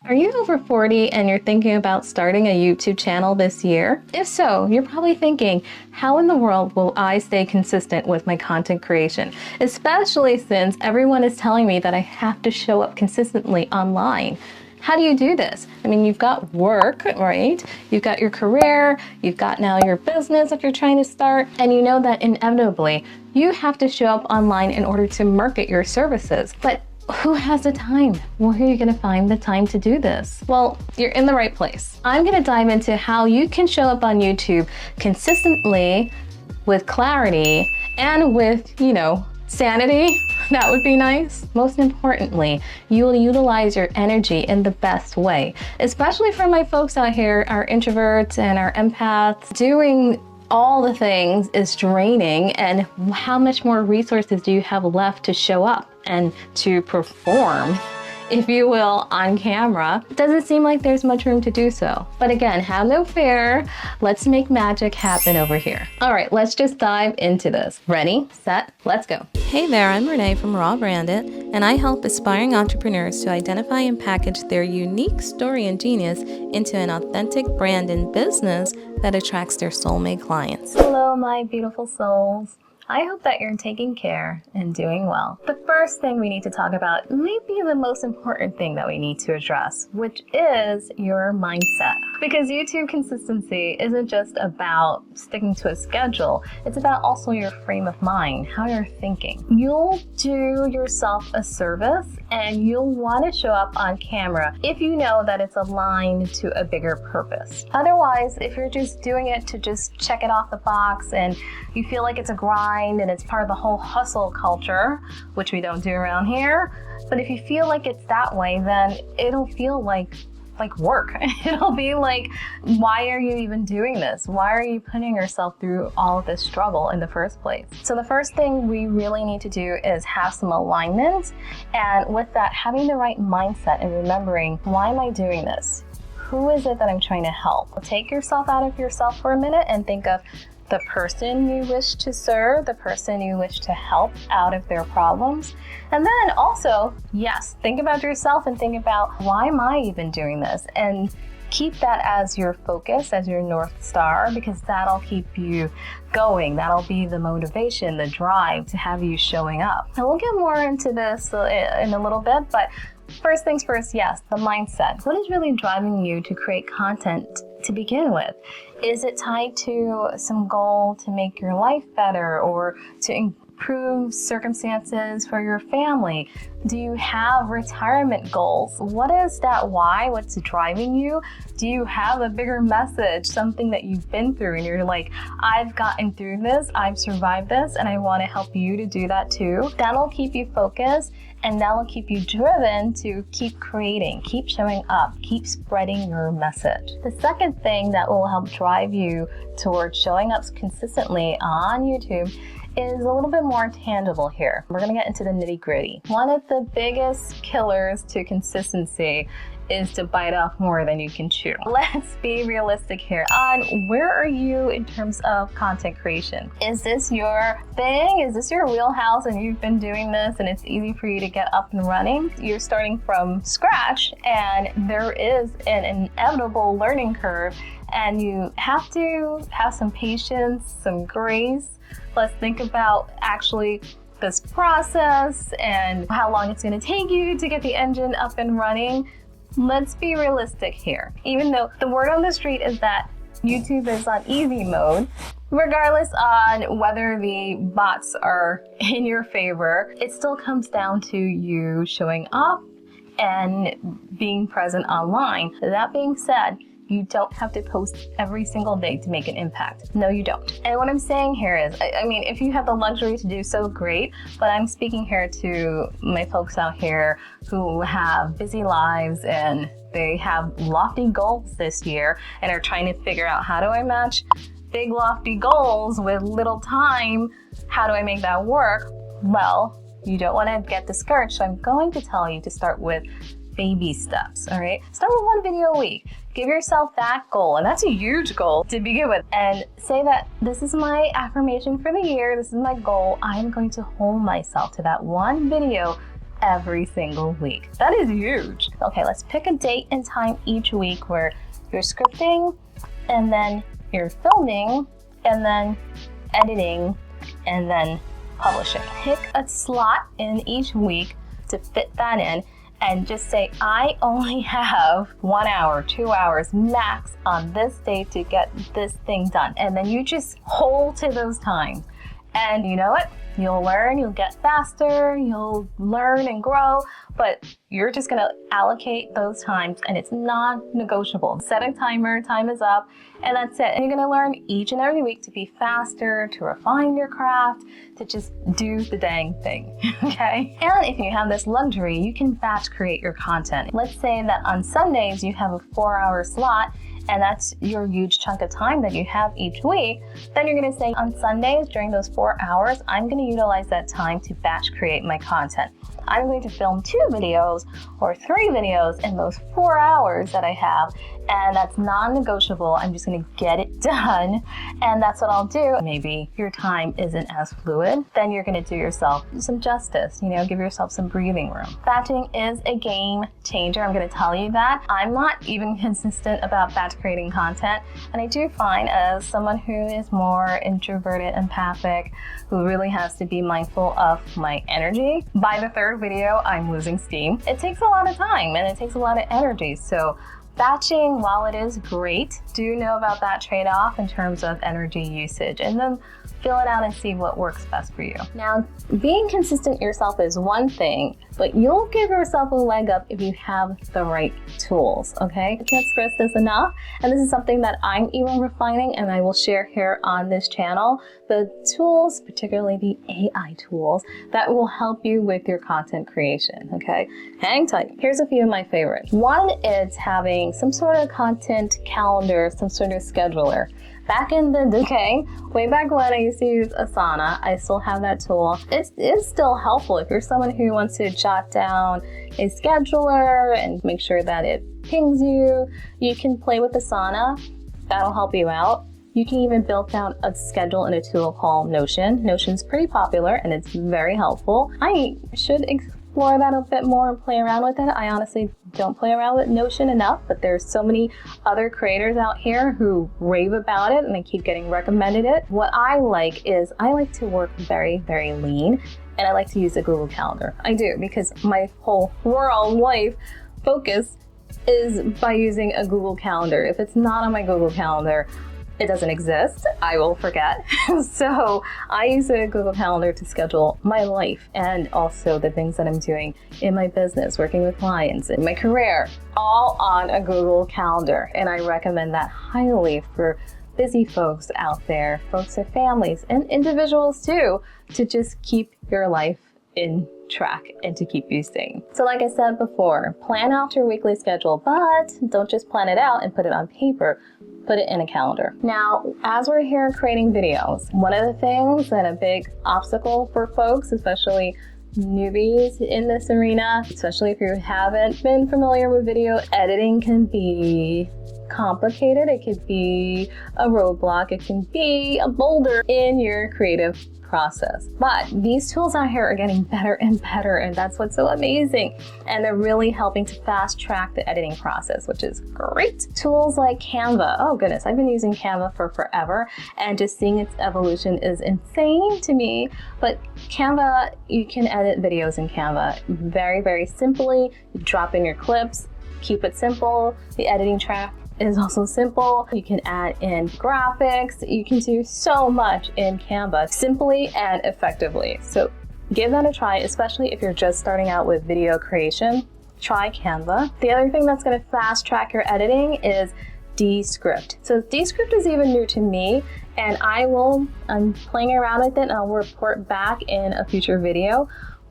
Are you over 40 and you're thinking about starting a YouTube channel this year? If so, you're probably thinking, how in the world will I stay consistent with my content creation? Especially since everyone is telling me that I have to show up consistently online. How do you do this? I mean, you've got work, right? You've got your career, you've got now your business that you're trying to start, and you know that inevitably you have to show up online in order to market your services. But who has the time? Where are you going to find the time to do this? Well, you're in the right place. I'm going to dive into how you can show up on YouTube consistently, with clarity, and with, sanity. That would be nice. Most importantly, you will utilize your energy in the best way. Especially for my folks out here, our introverts and our empaths. Doing all the things is draining, and how much more resources do you have left to show up and to perform, if you will, on camera? It doesn't seem like there's much room to do so. But again, have no fear. Let's make magic happen over here. All right, let's just dive into this. Ready, set, let's go. Hey there, I'm Renee from Raw Branded, and I help aspiring entrepreneurs to identify and package their unique story and genius into an authentic brand and business that attracts their soulmate clients. Hello, my beautiful souls. I hope that you're taking care and doing well. The first thing we need to talk about may be the most important thing that we need to address, which is your mindset. Because YouTube consistency isn't just about sticking to a schedule, it's about also your frame of mind, how you're thinking. You'll do yourself a service and you'll want to show up on camera if you know that it's aligned to a bigger purpose. Otherwise, if you're just doing it to just check it off the box and you feel like it's a grind and it's part of the whole hustle culture, which we don't do around here, but if you feel like it's that way, then it'll feel like work. It'll be like, why are you even doing this? Why are you putting yourself through all of this struggle in the first place? So the first thing we really need to do is have some alignment, and with that, having the right mindset and remembering, why am I doing this? Who is it that I'm trying to help? Take yourself out of yourself for a minute and think of the person you wish to serve, the person you wish to help out of their problems. And then also, yes, think about yourself and think about, why am I even doing this? And keep that as your focus, as your North Star, because that'll keep you going. That'll be the motivation, the drive to have you showing up. And we'll get more into this in a little bit, but first things first, yes, the mindset. What is really driving you to create content to begin with? Is it tied to some goal to make your life better or to improve circumstances for your family? Do you have retirement goals? What is that why? What's driving you? Do you have a bigger message, something that you've been through and you're like, I've gotten through this, I've survived this, and I want to help you to do that too? That'll keep you focused and that'll keep you driven to keep creating, keep showing up, keep spreading your message. The second thing that will help drive you towards showing up consistently on YouTube is a little bit more tangible here. We're gonna get into the nitty-gritty. One of the biggest killers to consistency is to bite off more than you can chew. Let's be realistic here on where are you in terms of content creation. Is this your thing? Is this your wheelhouse and you've been doing this and it's easy for you to get up and running? You're starting from scratch and there is an inevitable learning curve and you have to have some patience, some grace. Let's think about actually this process and how long it's going to take you to get the engine up and running. Let's be realistic here. Even though the word on the street is that YouTube is on easy mode, regardless on whether the bots are in your favor, it still comes down to you showing up and being present online. That being said, you don't have to post every single day to make an impact. No, you don't. And what I'm saying here is, I mean, if you have the luxury to do so, great, but I'm speaking here to my folks out here who have busy lives and they have lofty goals this year and are trying to figure out, how do I match big lofty goals with little time? How do I make that work? Well, you don't want to get discouraged, so I'm going to tell you to start with baby steps, all right? Start with one video a week. Give yourself that goal, and that's a huge goal to begin with, and say that this is my affirmation for the year, this is my goal. I'm going to hold myself to that one video every single week. That is huge. Okay, let's pick a date and time each week where you're scripting, and then you're filming, and then editing, and then publishing. Pick a slot in each week to fit that in, and just say, I only have 1 hour, 2 hours max on this day to get this thing done. And then you just hold to those times. And you know what? You'll learn, you'll get faster, you'll learn and grow, but you're just gonna allocate those times, and it's non-negotiable. Set a timer, time is up, and that's it. And you're gonna learn each and every week to be faster, to refine your craft, to just do the dang thing, okay? And if you have this luxury, you can batch create your content. Let's say that on Sundays you have a 4-hour slot, and that's your huge chunk of time that you have each week. Then you're gonna say, on Sundays, during those 4 hours, I'm gonna utilize that time to batch create my content. I'm going to film 2 videos or 3 videos in those 4 hours that I have, and that's non-negotiable. I'm just gonna get it done, and that's what I'll do. Maybe your time isn't as fluid, then you're gonna do yourself some justice, give yourself some breathing room. Batching is a game changer, I'm gonna tell you that. I'm not even consistent about batch creating content, and I do find, as someone who is more introverted, empathic, who really has to be mindful of my energy, by the 3rd video, I'm losing steam. It takes a lot of time and it takes a lot of energy. So batching, while it is great, do know about that trade-off in terms of energy usage, and then fill it out and see what works best for you. Now, being consistent yourself is one thing, but you'll give yourself a leg up if you have the right tools, okay? I can't stress this enough, and this is something that I'm even refining, and I will share here on this channel, the tools, particularly the AI tools, that will help you with your content creation, okay? Hang tight. Here's a few of my favorites. One is having some sort of content calendar, some sort of scheduler. Back in the day, way back when I used to use Asana, I still have that tool. It is still helpful if you're someone who wants to jot down a scheduler and make sure that it pings you. You can play with Asana. That'll help you out. You can even build out a schedule in a tool called Notion. Notion's pretty popular and it's very helpful. I should explore that a bit more and play around with it. I honestly don't play around with Notion enough, but there's so many other creators out here who rave about it and I keep getting recommended it. What I like is I like to work very, very lean, and I like to use a Google Calendar. I do, because my whole world life focus is by using a Google Calendar. If it's not on my Google Calendar, it doesn't exist. I will forget. So I use a Google Calendar to schedule my life and also the things that I'm doing in my business, working with clients, in my career, all on a Google Calendar. And I recommend that highly for busy folks out there, folks with families and individuals too, to just keep your life in track and to keep you sane. So like I said before, plan out your weekly schedule, but don't just plan it out and put it on paper. Put it in a calendar. Now, as we're here creating videos, one of the things and a big obstacle for folks, especially newbies in this arena, especially if you haven't been familiar with video editing, can be complicated. It could be a roadblock. It can be a boulder in your creative process. But these tools out here are getting better and better, and that's what's so amazing. And they're really helping to fast track the editing process, which is great. Tools like Canva, oh goodness, I've been using Canva for forever, and just seeing its evolution is insane to me. But Canva, you can edit videos in Canva very, very simply. You drop in your clips, keep it simple. The editing track is also simple. You can add in graphics. You can do so much in Canva simply and effectively. So give that a try, especially if you're just starting out with video creation. Try Canva. The other thing that's going to fast track your editing is Descript. So Descript is even new to me, and I'm playing around with it and I'll report back in a future video.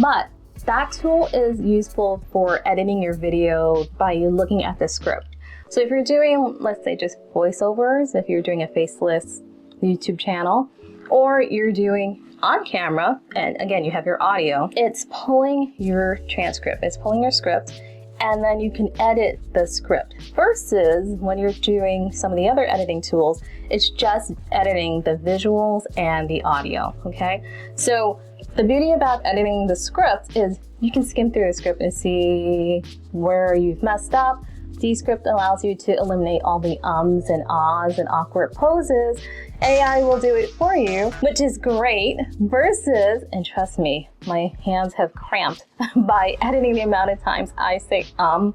But that tool is useful for editing your video by looking at the script. So if you're doing, let's say, just voiceovers, if you're doing a faceless YouTube channel, or you're doing on camera, and again, you have your audio, it's pulling your transcript, it's pulling your script, and then you can edit the script. Versus when you're doing some of the other editing tools, it's just editing the visuals and the audio, okay? So The beauty about editing the script is you can skim through the script and see where you've messed up. Descript allows you to eliminate all the ums and ahs and awkward poses. AI will do it for you, which is great, versus, and trust me, my hands have cramped by editing the amount of times I say and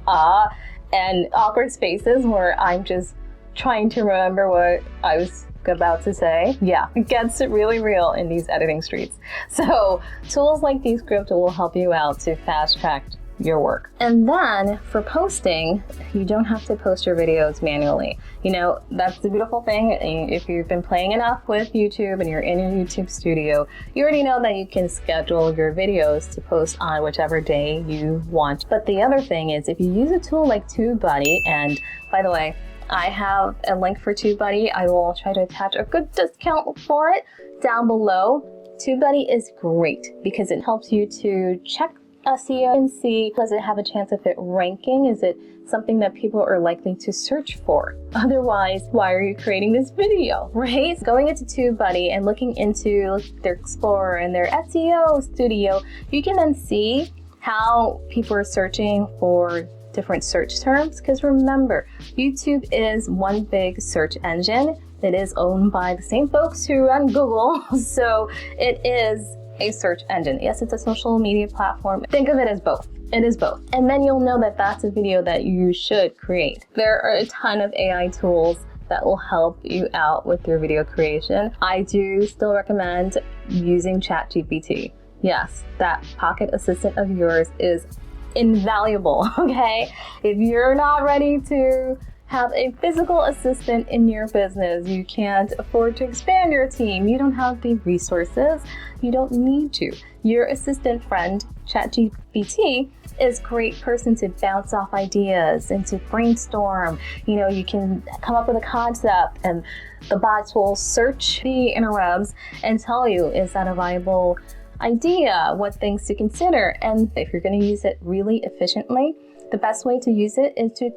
ah and awkward spaces where I'm just trying to remember what I was about to say. Yeah, it gets really real in these editing streets. So tools like Descript will help you out to fast track your work. And then for posting, you don't have to post your videos manually. You know, that's the beautiful thing. If you've been playing enough with YouTube and you're in your YouTube studio, you already know that you can schedule your videos to post on whichever day you want. But the other thing is, if you use a tool like TubeBuddy, and by the way, I have a link for TubeBuddy. I will try to attach a good discount for it down below. TubeBuddy is great because it helps you to check SEO and see, does it have a chance of it ranking? Is it something that people are likely to search for? Otherwise, why are you creating this video, right? Going into TubeBuddy and looking into their Explorer and their SEO studio, you can then see how people are searching for different search terms. Because remember, YouTube is one big search engine. It is owned by the same folks who run Google, so it is a search engine. Yes, it's a social media platform. Think of it as both. It is both. And then you'll know that that's a video that you should create. There are a ton of AI tools that will help you out with your video creation. I do still recommend using ChatGPT. Yes, that pocket assistant of yours is invaluable, okay? If you're not ready to have a physical assistant in your business, you can't afford to expand your team, you don't have the resources, you don't need to. Your assistant friend, ChatGPT, is a great person to bounce off ideas and to brainstorm. You know, you can come up with a concept and the bots will search the interwebs and tell you, is that a viable idea? What things to consider? And if you're going to use it really efficiently, the best way to use it is to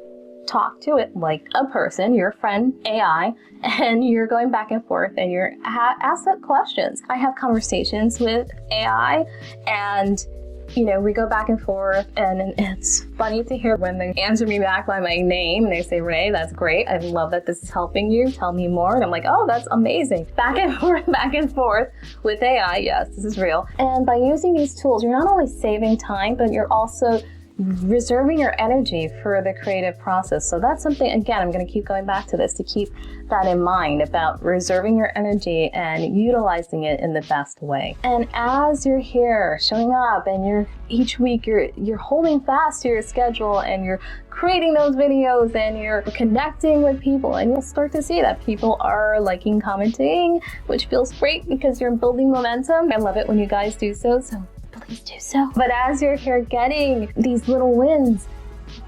talk to it like a person, your friend AI, and you're going back and forth and you're asked it questions. I have conversations with AI and you know, we go back and forth, and it's funny to hear when they answer me back by my name and they say, Renee, that's great. I love that this is helping you. Tell me more. And I'm like, oh, that's amazing. Back and forth with AI. Yes, this is real. And by using these tools, you're not only saving time, but you're also reserving your energy for the creative process. So that's something, again, I'm going to keep going back to this to keep that in mind about reserving your energy and utilizing it in the best way. And as you're here showing up and each week you're holding fast to your schedule and you're creating those videos and you're connecting with people, and you'll start to see that people are liking, commenting, which feels great because you're building momentum. I love it when you guys do so please do so. But as you're here getting these little wins,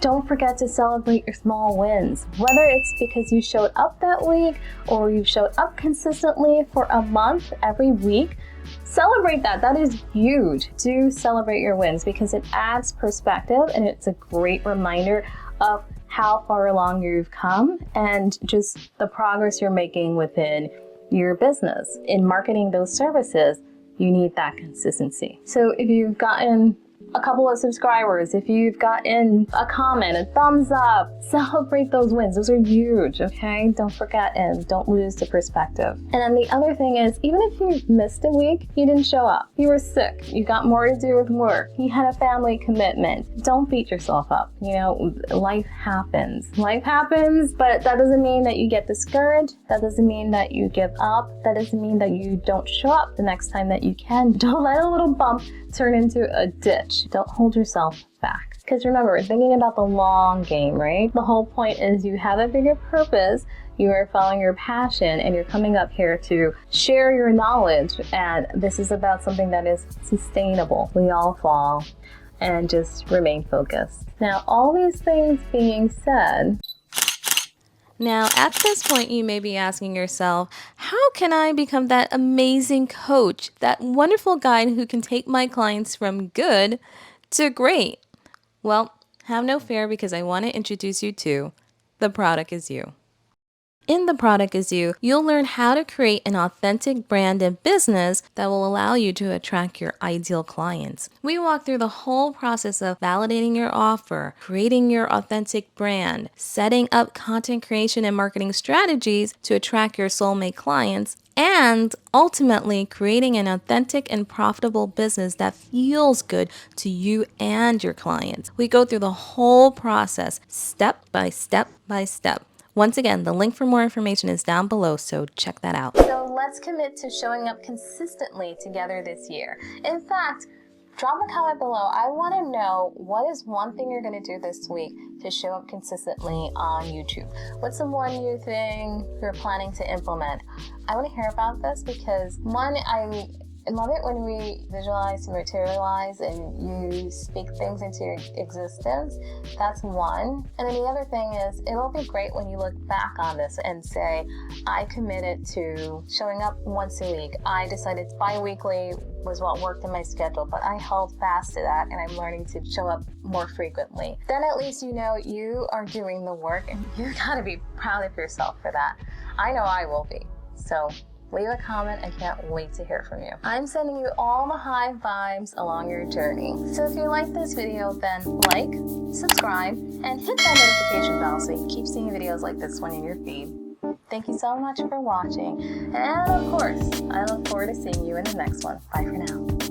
don't forget to celebrate your small wins. Whether it's because you showed up that week or you showed up consistently for a month every week, celebrate that. That is huge. Do celebrate your wins because it adds perspective and it's a great reminder of how far along you've come and just the progress you're making within your business. In marketing those services, you need that consistency. So if you've gotten a couple of subscribers, if you've gotten a comment, a thumbs up, celebrate those wins. Those are huge, okay? Don't forget and don't lose the perspective. And then the other thing is, even if you missed a week, you didn't show up, you were sick, you got more to do with work, you had a family commitment, don't beat yourself up. You know, life happens. Life happens, but that doesn't mean that you get discouraged. That doesn't mean that you give up. That doesn't mean that you don't show up the next time that you can. Don't let a little bump turn into a ditch. Don't hold yourself back. Because remember, we're thinking about the long game, right? The whole point is you have a bigger purpose, you are following your passion, and you're coming up here to share your knowledge. And this is about something that is sustainable. We all fall, and just remain focused. Now, all these things being said, now, at this point, you may be asking yourself, how can I become that amazing coach, that wonderful guide who can take my clients from good to great? Well, have no fear because I want to introduce you to the product is you. In The Product Is You, you'll learn how to create an authentic brand and business that will allow you to attract your ideal clients. We walk through the whole process of validating your offer, creating your authentic brand, setting up content creation and marketing strategies to attract your soulmate clients, and ultimately creating an authentic and profitable business that feels good to you and your clients. We go through the whole process, step by step by step. Once again, the link for more information is down below, so check that out. So let's commit to showing up consistently together this year. In fact, drop a comment below. I want to know, what is one thing you're going to do this week to show up consistently on YouTube? What's the one new thing you're planning to implement? I want to hear about this because, one, I love it when we visualize and materialize and you speak things into existence. That's one. And then the other thing is, it'll be great when you look back on this and say, I committed to showing up once a week. I decided bi-weekly was what worked in my schedule, but I held fast to that and I'm learning to show up more frequently. Then at least you know you are doing the work and you gotta be proud of yourself for that. I know I will be. So leave a comment. I can't wait to hear from you. I'm sending you all the high vibes along your journey. So if you like this video, then like, subscribe, and hit that notification bell so you keep seeing videos like this one in your feed. Thank you so much for watching. And of course, I look forward to seeing you in the next one. Bye for now.